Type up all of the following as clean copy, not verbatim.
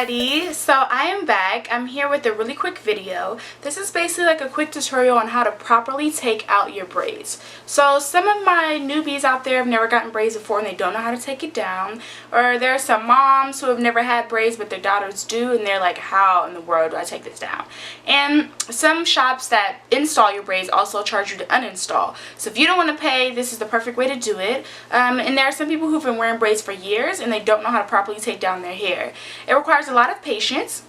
everybody, so I am back. I'm here with a really quick video. This is basically like a quick tutorial on how to properly take out your braids. So some of my newbies out there have never gotten braids before and they don't know how to take it down, or there are some moms who have never had braids but their daughters do and they're like, how in the world do I take this down? And some shops that install your braids also charge you to uninstall. So if you don't want to pay, this is the perfect way to do it. And there are some people who've been wearing braids for years and they don't know how to properly take down their hair. It requires a lot of patience,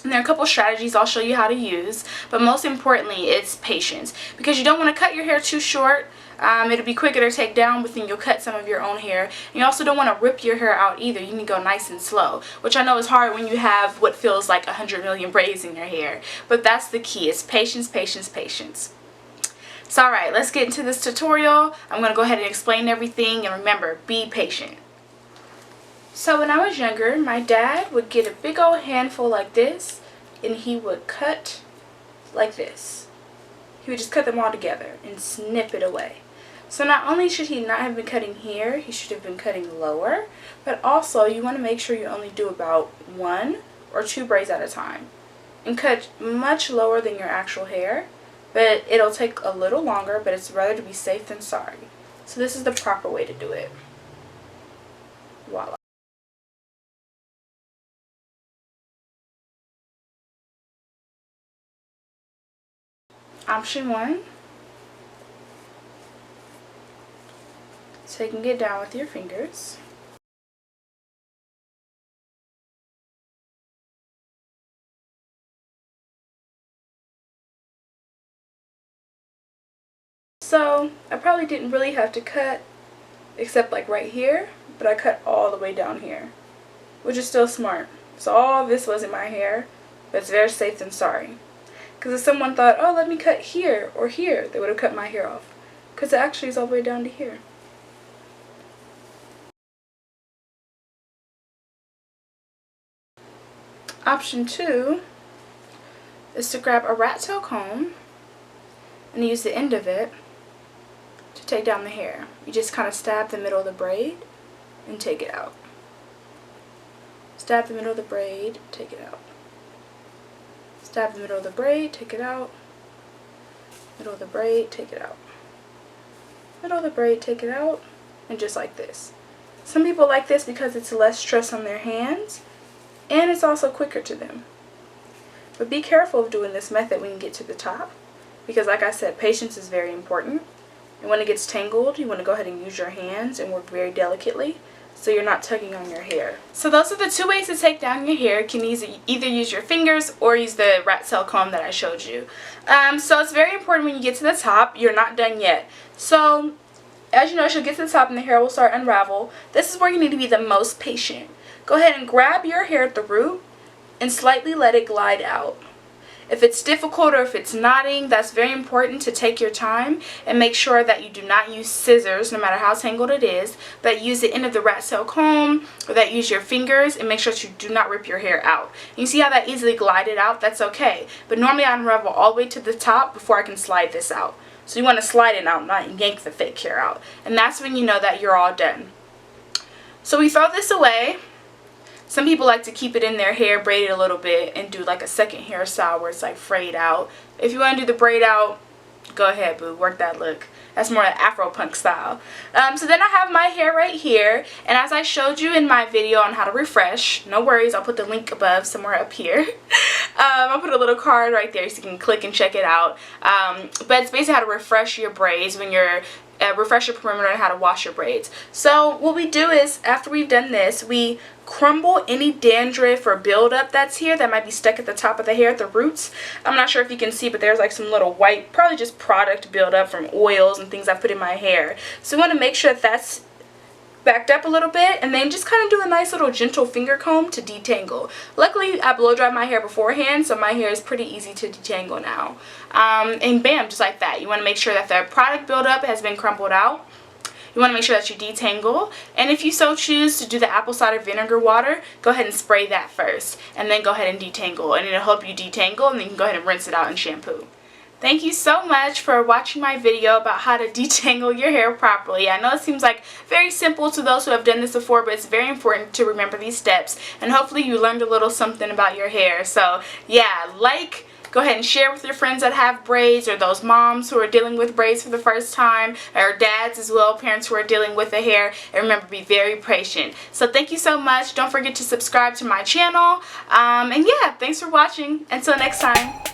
and there are a couple strategies I'll show you how to use, but most importantly it's patience, because you don't want to cut your hair too short. It'll be quicker to take down, but then you'll cut some of your own hair. And you also don't want to rip your hair out either. You need to go nice and slow, which I know is hard when you have what feels like 100 million braids in your hair, but that's the key. It's patience, patience, patience. So alright, let's get into this tutorial. I'm going to go ahead and explain everything, and remember, be patient. So when I was younger, my dad would get a big old handful like this and he would cut like this. He would just cut them all together and snip it away. So not only should he not have been cutting here, he should have been cutting lower, but also you want to make sure you only do about 1 or 2 braids at a time. And cut much lower than your actual hair, but it'll take a little longer, but it's rather to be safe than sorry. So this is the proper way to do it. Voila. Option 1, taking it down with your fingers. So I probably didn't really have to cut except like right here, but I cut all the way down here, which is still smart. So all this wasn't my hair, but it's better safe than sorry. Because if someone thought, oh, let me cut here or here, they would have cut my hair off. Because it actually is all the way down to here. Option 2 is to grab a rat tail comb and use the end of it to take down the hair. You just kind of stab the middle of the braid and take it out. Stab the middle of the braid, take it out. Stab the middle of the braid, take it out. Middle of the braid, take it out. Middle of the braid, take it out. And just like this. Some people like this because it's less stress on their hands and it's also quicker to them. But be careful of doing this method when you get to the top, because like I said, patience is very important. And when it gets tangled, you want to go ahead and use your hands and work very delicately, so you're not tugging on your hair. So those are the 2 ways to take down your hair. You can either use your fingers or use the rat tail comb that I showed you. So it's very important when you get to the top, you're not done yet. So as you know, as you get to the top and the hair will start to unravel, this is where you need to be the most patient. Go ahead and grab your hair at the root and slightly let it glide out. If it's difficult or if it's knotting, that's very important to take your time and make sure that you do not use scissors, no matter how tangled it is, but use the end of the rat tail comb, or that use your fingers, and make sure that you do not rip your hair out. And you see how that easily glided out? That's okay. But normally I unravel all the way to the top before I can slide this out. So you want to slide it out, not yank the fake hair out. And that's when you know that you're all done. So we throw this away. Some people like to keep it in their hair, braid it a little bit, and do like a second hairstyle where it's like frayed out. If you want to do the braid out, go ahead, boo, work that look. That's more like Afro punk style. So then I have my hair right here, and as I showed you in my video on how to refresh, no worries, I'll put the link above somewhere up here. I'll put a little card right there so you can click and check it out. But it's basically how to refresh your braids when you're refresh your perimeter and how to wash your braids. So what we do is, after we've done this, we crumble any dandruff or buildup that's here that might be stuck at the top of the hair at the roots. I'm not sure if you can see, but there's like some little white, probably just product buildup from oils and things I put in my hair. So we want to make sure that that's backed up a little bit, and then just kind of do a nice little gentle finger comb to detangle. Luckily I blow dried my hair beforehand, so my hair is pretty easy to detangle now. And bam, just like that. You want to make sure that the product buildup has been crumbled out. You want to make sure that you detangle, and if you so choose to do the apple cider vinegar water, go ahead and spray that first and then go ahead and detangle, and it'll help you detangle, and then you can go ahead and rinse it out in shampoo. Thank you so much for watching my video about how to detangle your hair properly. I know it seems like very simple to those who have done this before, but it's very important to remember these steps. And hopefully you learned a little something about your hair. So yeah, go ahead and share with your friends that have braids, or those moms who are dealing with braids for the first time, or dads as well, parents who are dealing with the hair. And remember, be very patient. So thank you so much. Don't forget to subscribe to my channel. And yeah, thanks for watching. Until next time.